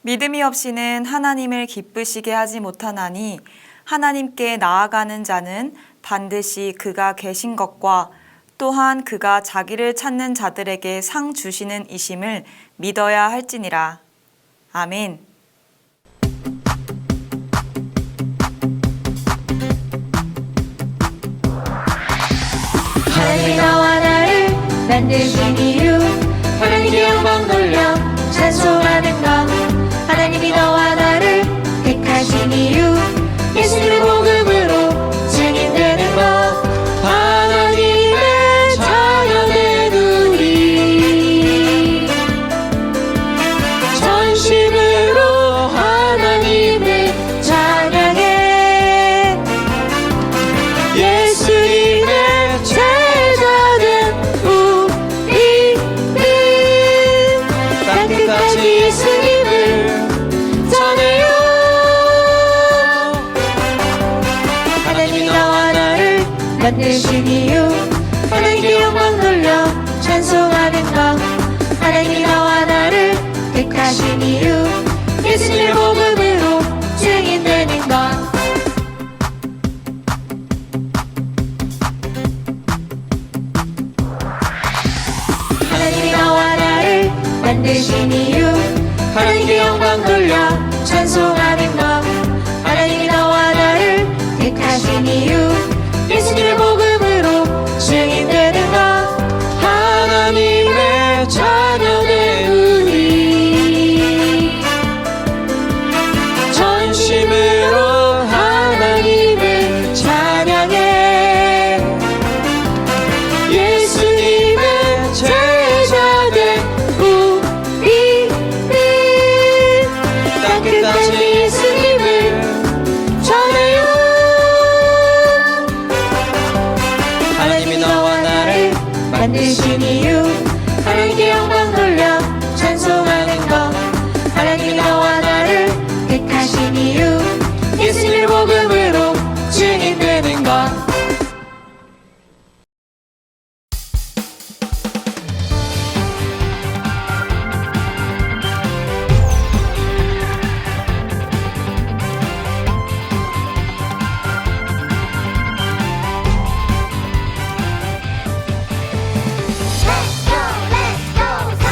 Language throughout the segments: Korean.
믿음이 없이는 하나님을 기쁘시게 하지 못하나니 하나님께 나아가는 자는 반드시 그가 계신 것과 또한 그가 자기를 찾는 자들에게 상 주시는 이심을 믿어야 할지니라. 아멘. 하나님이 나와 나를 만드신 이유, 하나님의 영광 돌려 찬송하는 것. 하나님이 너와 나를 택하신 이유, 예수님의 복음으로 증인되는 것. 하나님의 자녀된 우리 전심으로 하나님을 찬양해. 예수님의 제자된 우리는 땅끝까지 예수님을 전해요. 하나님이 나와 나를 만드신 이유, 하나님께 영광 돌려 찬송하는 것. 하나님이 나와 나를 택하신 이유, 예수님의 복음으로 증인되는 것. 하나님이 나와 나를 만드신 이유, 하나님께 영광 돌려 찬송하는 것. 하나님이 나와 나를 택하신 이유, 예수님의 복음으로 증인되는 것. 하나님의 자녀된 우리 전심으로 하나님을 찬양해. 예수님의 제자된 우리는 땅끝까지 예수님을 전해요. 하나님이 너와 나를 만드신 이유, 하나님께 영광 돌려 찬송하는 것. 하나님이 너와 나를 택하신 이유, 예수님의 복음으로 증인되는 것. Let's go,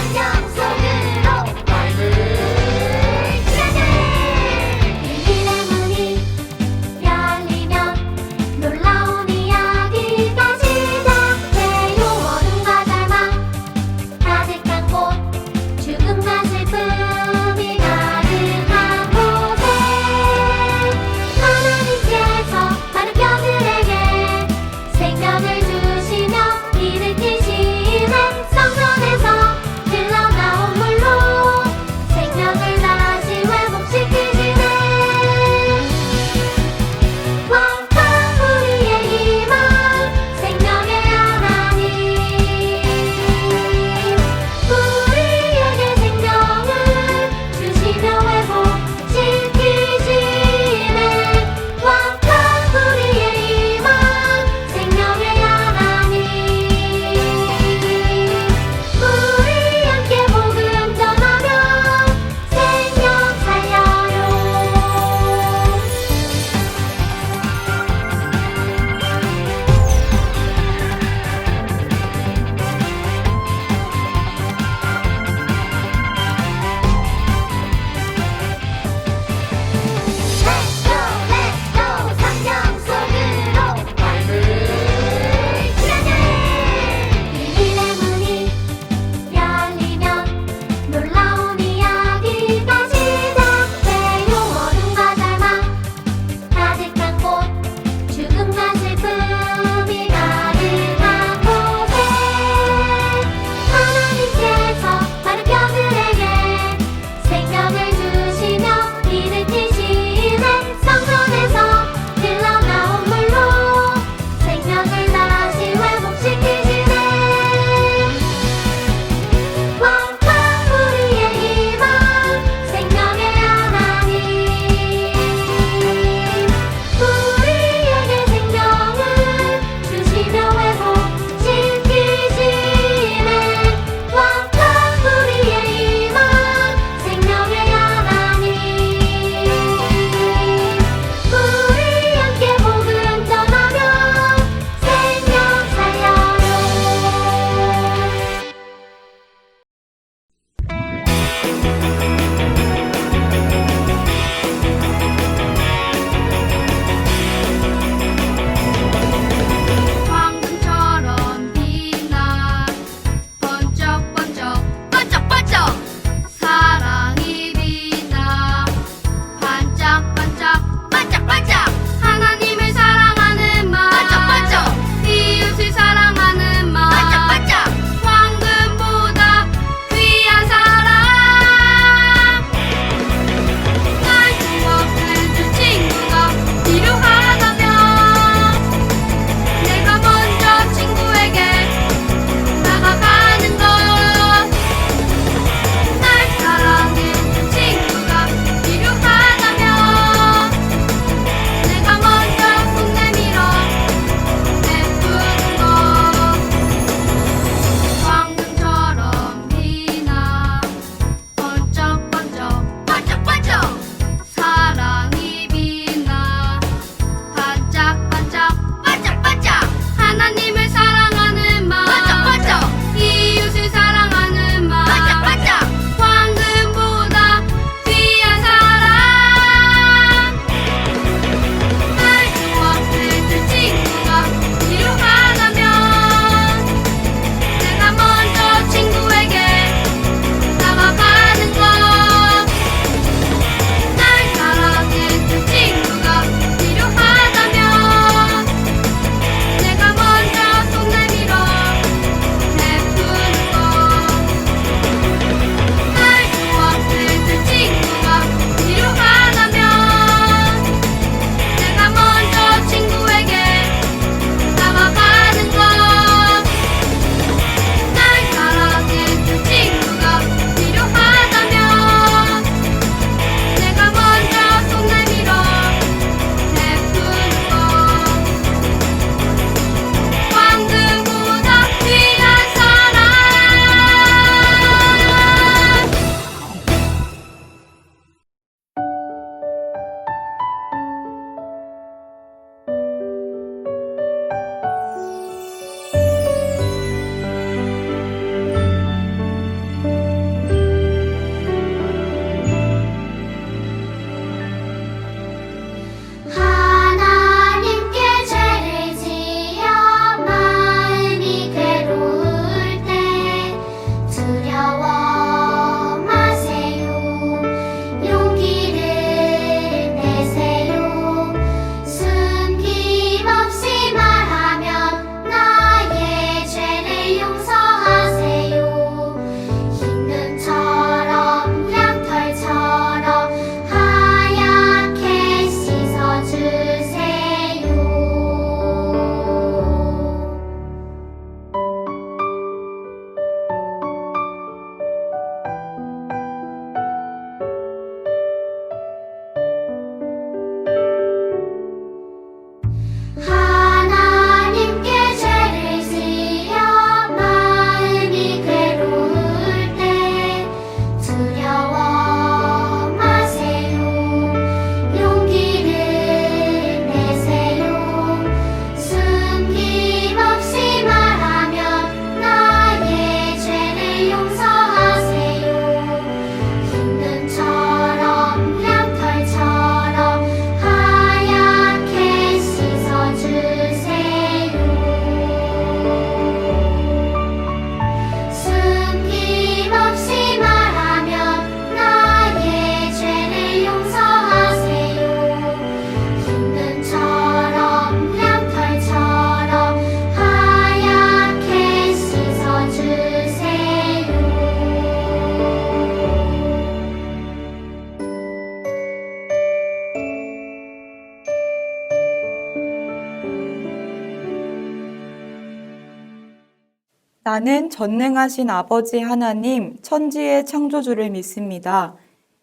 나는 전능하신 아버지 하나님, 천지의 창조주를 믿습니다.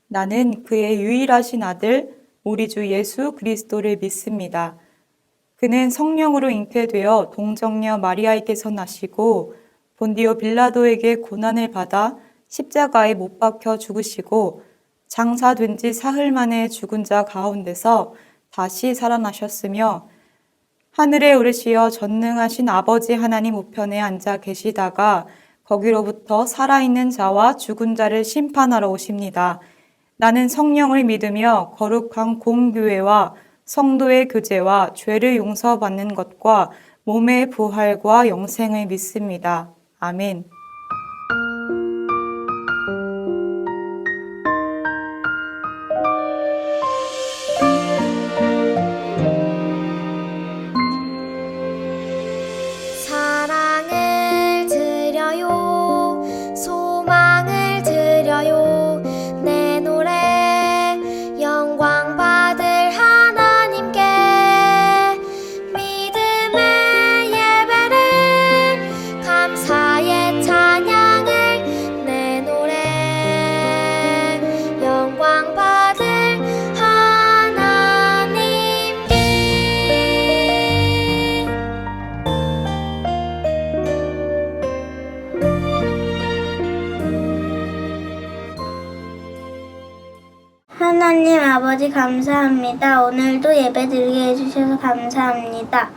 나는 그의 유일하신 아들, 우리 주 예수 그리스도를 믿습니다. 그는 성령으로 잉태되어 동정녀 마리아에게서 나시고 본디오 빌라도에게 고난을 받아 십자가에 못 박혀 죽으시고 장사된 지 사흘 만에 죽은 자 가운데서 다시 살아나셨으며 하늘에 오르시어 전능하신 아버지 하나님 우편에 앉아 계시다가 거기로부터 살아있는 자와 죽은 자를 심판하러 오십니다. 나는 성령을 믿으며 거룩한 공교회와 성도의 교제와 죄를 용서받는 것과 몸의 부활과 영생을 믿습니다. 아멘. 사랑을 드려요 소망을 드려요 내 노래 영광 받을 하나님께 믿음의 예배를 감사의 찬양을 내 노래 영광 받을 하나님께 하나님 아버지 감사합니다. 오늘도 예배 드리게 해주셔서 감사합니다.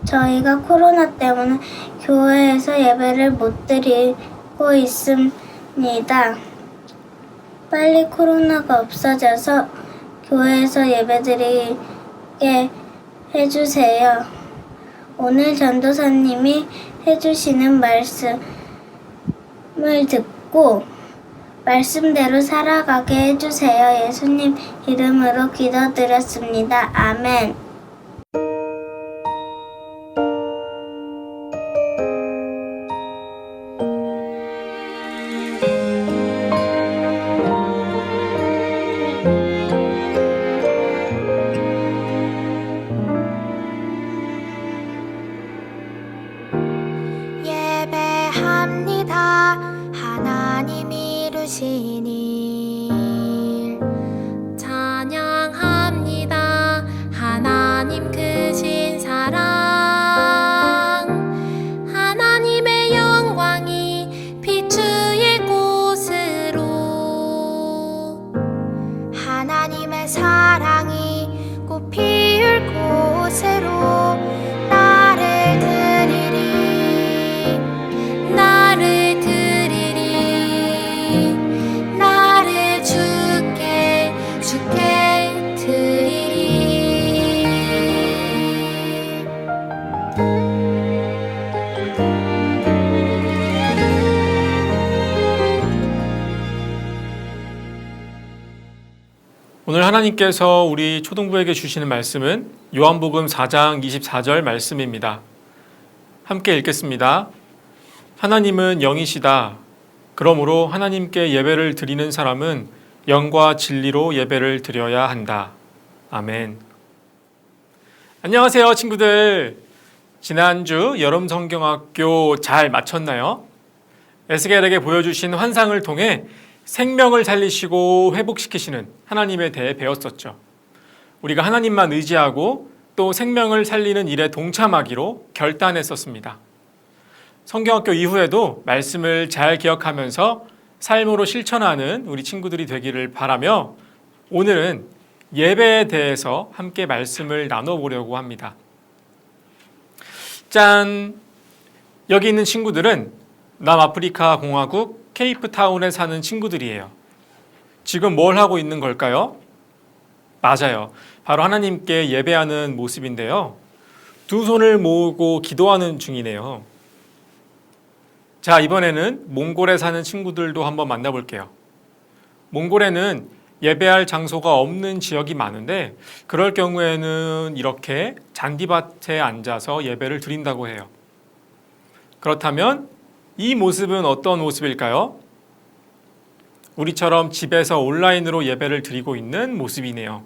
저희가 코로나 때문에 교회에서 예배를 못 드리고 있습니다. 빨리 코로나가 없어져서 교회에서 예배 드리게 해주세요. 오늘 전도사님이 해주시는 말씀을 듣고 말씀대로 살아가게 해주세요. 예수님 이름으로 기도드렸습니다. 아멘. 예배합니다. 하나님 이루신 일 찬양합니다. 하나님 크신 사랑 하나님의 영광이 비추일 곳으로 하나님의 사랑이 꽃 피울 곳으로 나를 드리리 나를 드리리 나를 주께 드리리 오늘 하나님께서 우리 초등부에게 주시는 말씀은 요한복음 4장 24절 말씀입니다. 함께 읽겠습니다. 하나님은 영이시다. 그러므로 하나님께 예배를 드리는 사람은 영과 진리로 예배를 드려야 한다. 아멘. 안녕하세요, 친구들. 지난주 여름 성경학교 잘 마쳤나요? 에스겔에게 보여주신 환상을 통해 생명을 살리시고 회복시키시는 하나님에 대해 배웠었죠. 우리가 하나님만 의지하고 또 생명을 살리는 일에 동참하기로 결단했었습니다. 성경학교 이후에도 말씀을 잘 기억하면서 삶으로 실천하는 우리 친구들이 되기를 바라며 오늘은 예배에 대해서 함께 말씀을 나눠보려고 합니다. 짠! 여기 있는 친구들은 남아프리카 공화국 케이프타운에 사는 친구들이에요. 지금 뭘 하고 있는 걸까요? 맞아요. 바로 하나님께 예배하는 모습인데요. 두 손을 모으고 기도하는 중이네요. 자, 이번에는 몽골에 사는 친구들도 한번 만나볼게요. 몽골에는 예배할 장소가 없는 지역이 많은데 그럴 경우에는 이렇게 잔디밭에 앉아서 예배를 드린다고 해요. 그렇다면 이 모습은 어떤 모습일까요? 우리처럼 집에서 온라인으로 예배를 드리고 있는 모습이네요.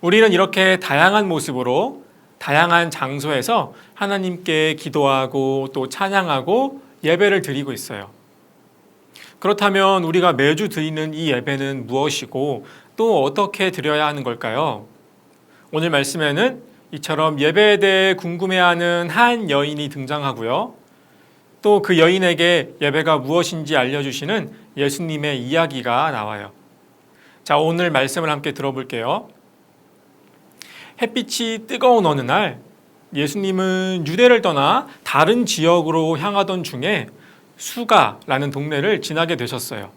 우리는 이렇게 다양한 모습으로 다양한 장소에서 하나님께 기도하고 또 찬양하고 예배를 드리고 있어요. 그렇다면 우리가 매주 드리는 이 예배는 무엇이고 또 어떻게 드려야 하는 걸까요? 오늘 말씀에는 이처럼 예배에 대해 궁금해하는 한 여인이 등장하고요. 또 그 여인에게 예배가 무엇인지 알려주시는 예수님의 이야기가 나와요. 자, 오늘 말씀을 함께 들어볼게요. 햇빛이 뜨거운 어느 날 예수님은 유대를 떠나 다른 지역으로 향하던 중에 수가라는 동네를 지나게 되셨어요.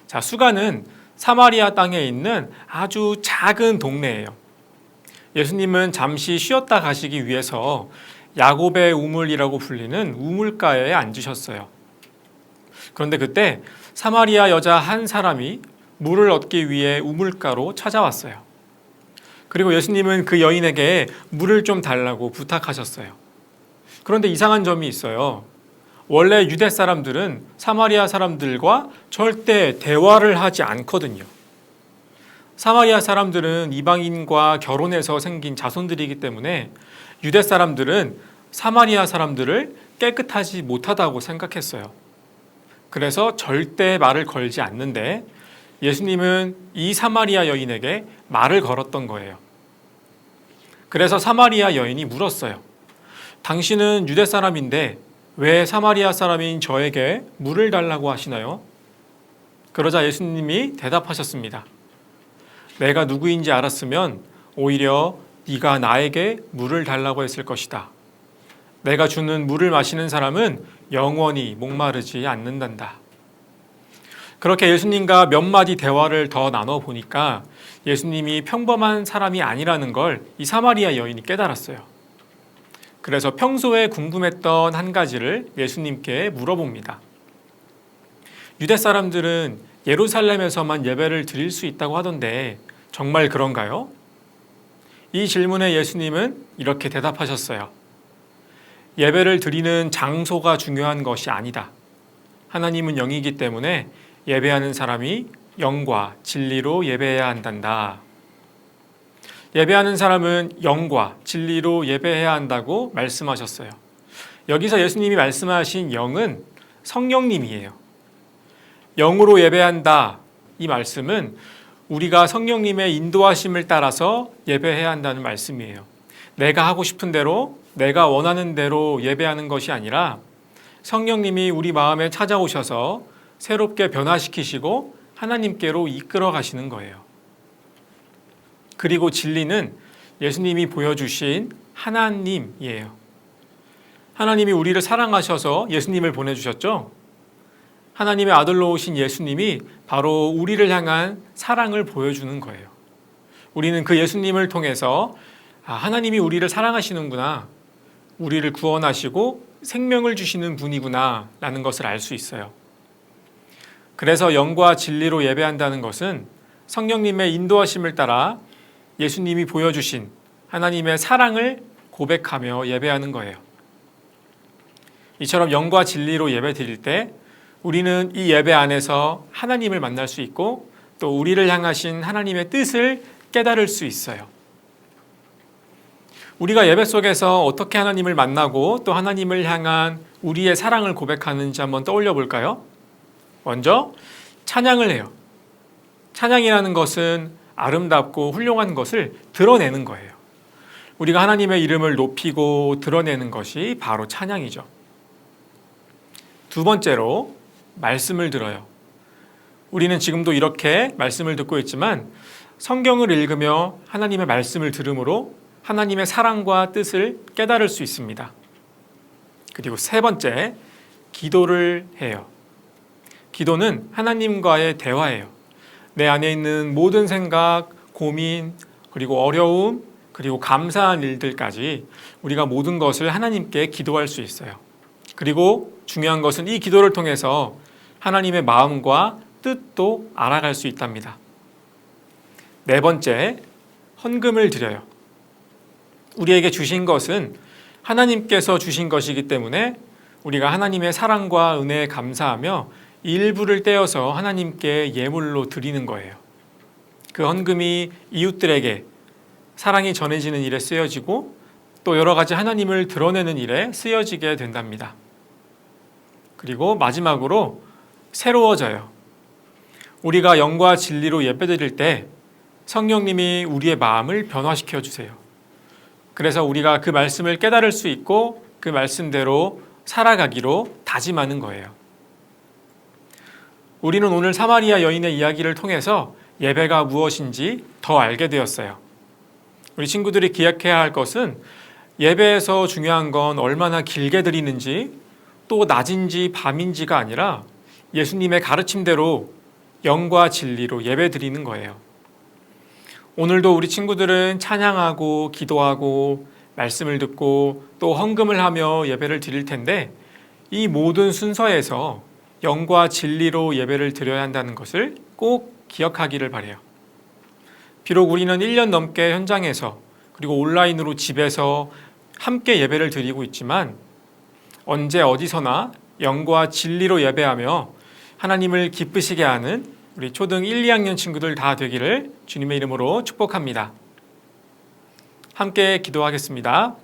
자, 수가는 사마리아 땅에 있는 아주 작은 동네예요. 예수님은 잠시 쉬었다 가시기 위해서 야곱의 우물이라고 불리는 우물가에 앉으셨어요. 그런데 그때 사마리아 여자 한 사람이 물을 얻기 위해 우물가로 찾아왔어요. 그리고 예수님은 그 여인에게 물을 좀 달라고 부탁하셨어요. 그런데 이상한 점이 있어요. 원래 유대 사람들은 사마리아 사람들과 절대 대화를 하지 않거든요. 사마리아 사람들은 이방인과 결혼해서 생긴 자손들이기 때문에 유대 사람들은 사마리아 사람들을 깨끗하지 못하다고 생각했어요. 그래서 절대 말을 걸지 않는데 예수님은 이 사마리아 여인에게 말을 걸었던 거예요. 그래서 사마리아 여인이 물었어요. 당신은 유대 사람인데 왜 사마리아 사람인 저에게 물을 달라고 하시나요? 그러자 예수님이 대답하셨습니다. 내가 누구인지 알았으면 오히려 네가 나에게 물을 달라고 했을 것이다. 내가 주는 물을 마시는 사람은 영원히 목마르지 않는단다. 그렇게 예수님과 몇 마디 대화를 더 나눠보니까 예수님이 평범한 사람이 아니라는 걸 이 사마리아 여인이 깨달았어요. 그래서 평소에 궁금했던 한 가지를 예수님께 물어봅니다. 유대 사람들은 예루살렘에서만 예배를 드릴 수 있다고 하던데 정말 그런가요? 이 질문에 예수님은 이렇게 대답하셨어요. 예배를 드리는 장소가 중요한 것이 아니다. 하나님은 영이기 때문에 예배하는 사람이 영과 진리로 예배해야 한단다. 예배하는 사람은 영과 진리로 예배해야 한다고 말씀하셨어요. 여기서 예수님이 말씀하신 영은 성령님이에요. 영으로 예배한다. 이 말씀은 우리가 성령님의 인도하심을 따라서 예배해야 한다는 말씀이에요. 내가 하고 싶은 대로, 내가 원하는 대로 예배하는 것이 아니라 성령님이 우리 마음에 찾아오셔서 새롭게 변화시키시고 하나님께로 이끌어 가시는 거예요. 그리고 진리는 예수님이 보여주신 하나님이에요. 하나님이 우리를 사랑하셔서 예수님을 보내주셨죠? 하나님의 아들로 오신 예수님이 바로 우리를 향한 사랑을 보여주는 거예요. 우리는 그 예수님을 통해서 하나님이 우리를 사랑하시는구나, 우리를 구원하시고 생명을 주시는 분이구나 라는 것을 알 수 있어요. 그래서 영과 진리로 예배한다는 것은 성령님의 인도하심을 따라 예수님이 보여주신 하나님의 사랑을 고백하며 예배하는 거예요. 이처럼 영과 진리로 예배 드릴 때 우리는 이 예배 안에서 하나님을 만날 수 있고 또 우리를 향하신 하나님의 뜻을 깨달을 수 있어요. 우리가 예배 속에서 어떻게 하나님을 만나고 또 하나님을 향한 우리의 사랑을 고백하는지 한번 떠올려 볼까요? 먼저 찬양을 해요. 찬양이라는 것은 아름답고 훌륭한 것을 드러내는 거예요. 우리가 하나님의 이름을 높이고 드러내는 것이 바로 찬양이죠. 두 번째로 말씀을 들어요. 우리는 지금도 이렇게 말씀을 듣고 있지만 성경을 읽으며 하나님의 말씀을 들음으로 하나님의 사랑과 뜻을 깨달을 수 있습니다. 그리고 세 번째, 기도를 해요. 기도는 하나님과의 대화예요. 내 안에 있는 모든 생각, 고민, 그리고 어려움, 그리고 감사한 일들까지 우리가 모든 것을 하나님께 기도할 수 있어요. 그리고 중요한 것은 이 기도를 통해서 하나님의 마음과 뜻도 알아갈 수 있답니다. 네 번째, 헌금을 드려요. 우리에게 주신 것은 하나님께서 주신 것이기 때문에 우리가 하나님의 사랑과 은혜에 감사하며 일부를 떼어서 하나님께 예물로 드리는 거예요. 그 헌금이 이웃들에게 사랑이 전해지는 일에 쓰여지고 또 여러 가지 하나님을 드러내는 일에 쓰여지게 된답니다. 그리고 마지막으로 새로워져요. 우리가 영과 진리로 예배드릴 때 성령님이 우리의 마음을 변화시켜 주세요. 그래서 우리가 그 말씀을 깨달을 수 있고 그 말씀대로 살아가기로 다짐하는 거예요. 우리는 오늘 사마리아 여인의 이야기를 통해서 예배가 무엇인지 더 알게 되었어요. 우리 친구들이 기억해야 할 것은 예배에서 중요한 건 얼마나 길게 드리는지 또 낮인지 밤인지가 아니라 예수님의 가르침대로 영과 진리로 예배 드리는 거예요. 오늘도 우리 친구들은 찬양하고 기도하고 말씀을 듣고 또 헌금을 하며 예배를 드릴 텐데 이 모든 순서에서 영과 진리로 예배를 드려야 한다는 것을 꼭 기억하기를 바라요. 비록 우리는 1년 넘게 현장에서 그리고 온라인으로 집에서 함께 예배를 드리고 있지만 언제 어디서나 영과 진리로 예배하며 하나님을 기쁘시게 하는 우리 초등 1, 2학년 친구들 다 되기를 주님의 이름으로 축복합니다. 함께 기도하겠습니다.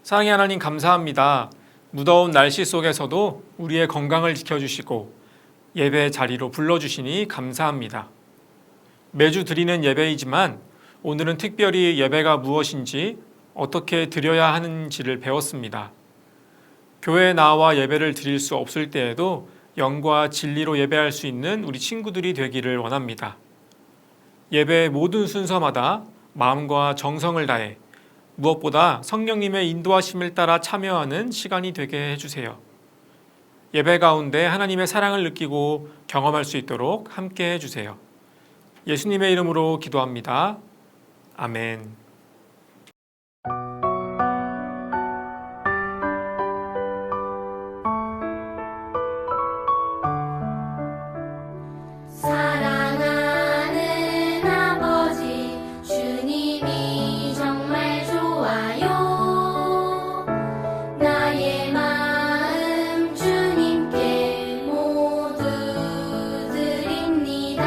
사랑의 하나님 감사합니다. 무더운 날씨 속에서도 우리의 건강을 지켜주시고 예배 자리로 불러주시니 감사합니다. 매주 드리는 예배이지만 오늘은 특별히 예배가 무엇인지 어떻게 드려야 하는지를 배웠습니다. 교회에 나와 예배를 드릴 수 없을 때에도 영과 진리로 예배할 수 있는 우리 친구들이 되기를 원합니다. 예배의 모든 순서마다 마음과 정성을 다해 무엇보다 성령님의 인도하심을 따라 참여하는 시간이 되게 해주세요. 예배 가운데 하나님의 사랑을 느끼고 경험할 수 있도록 함께 해주세요. 예수님의 이름으로 기도합니다. 아멘. 사랑하는 아버지 주님이 정말 좋아요. 나의 마음 주님께 모두 드립니다.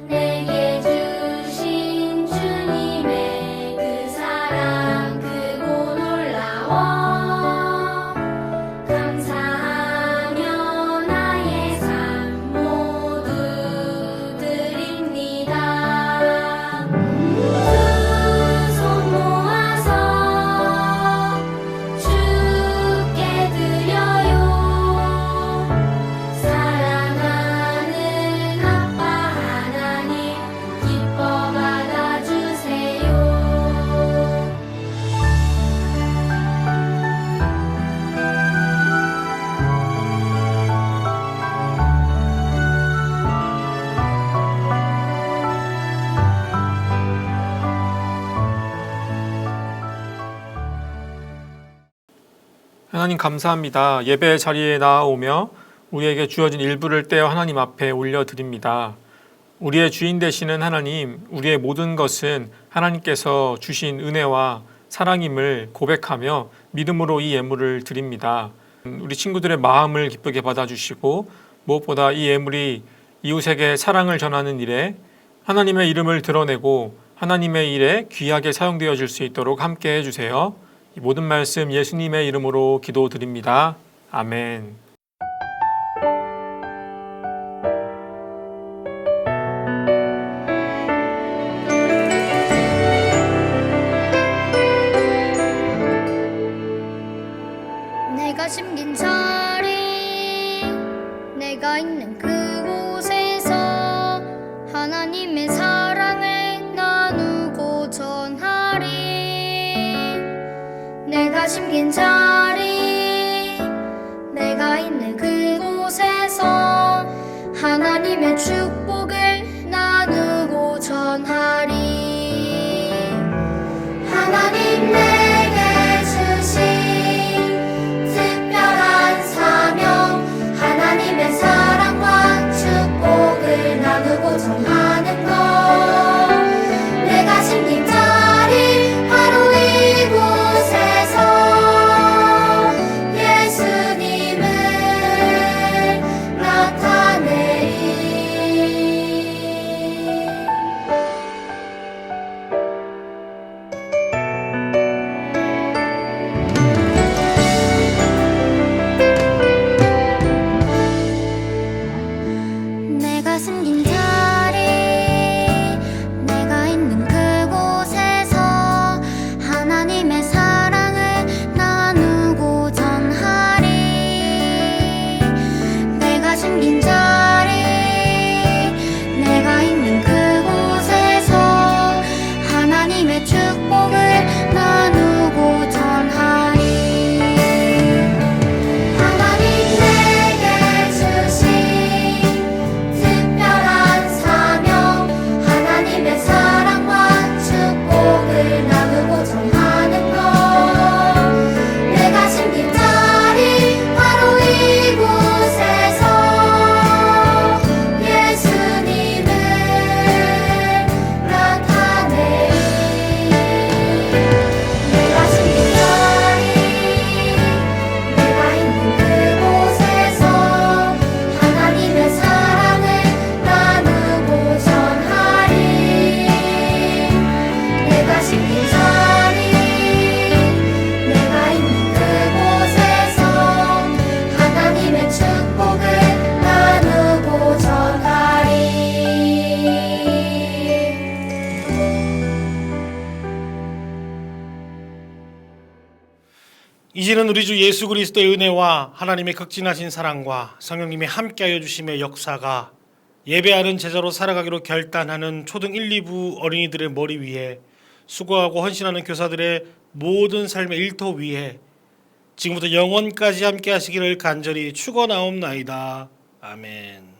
내게 주신 주님의 그 사랑 크고 놀라워 감사하며 나의 삶 모두 드립니다. 두 손 모아서 주께 드려요. 사랑하는 아빠 하나님 기뻐 받아주세요. 하나님 감사합니다. 예배 자리에 나아오며 우리에게 주어진 일부를 떼어 하나님 앞에 올려드립니다. 우리의 주인 되시는 하나님, 우리의 모든 것은 하나님께서 주신 은혜와 사랑임을 고백하며 믿음으로 이 예물을 드립니다. 우리 친구들의 마음을 기쁘게 받아주시고 무엇보다 이 예물이 이웃에게 사랑을 전하는 일에 하나님의 이름을 드러내고 하나님의 일에 귀하게 사용되어질 수 있도록 함께 해주세요. 이 모든 말씀 예수님의 이름으로 기도드립니다. 아멘. 내가 심긴 자리 내가 있는 그곳에서 하나님의 사랑을 나누고 전하리. 내가 심긴 자리 내가 있는 그곳에서 하나님의 축복을 나누고 전하리. 하나님 내게 주신 특별한 사명 하나님의 사랑과 축복을 나누고 전하는 것. 내가 심긴 자리 바로 이곳에서 예수님을 나타내리. 이제는 우리 주 예수 그리스도의 은혜와 하나님의 극진하신 사랑과 성령님의 함께하여 주심의 역사가 예배하는 제자로 살아가기로 결단하는 초등 1, 2부 어린이들의 머리 위에 수고하고 헌신하는 교사들의 모든 삶의 일터 위에 지금부터 영원까지 함께 하시기를 간절히 축원하옵나이다. 아멘.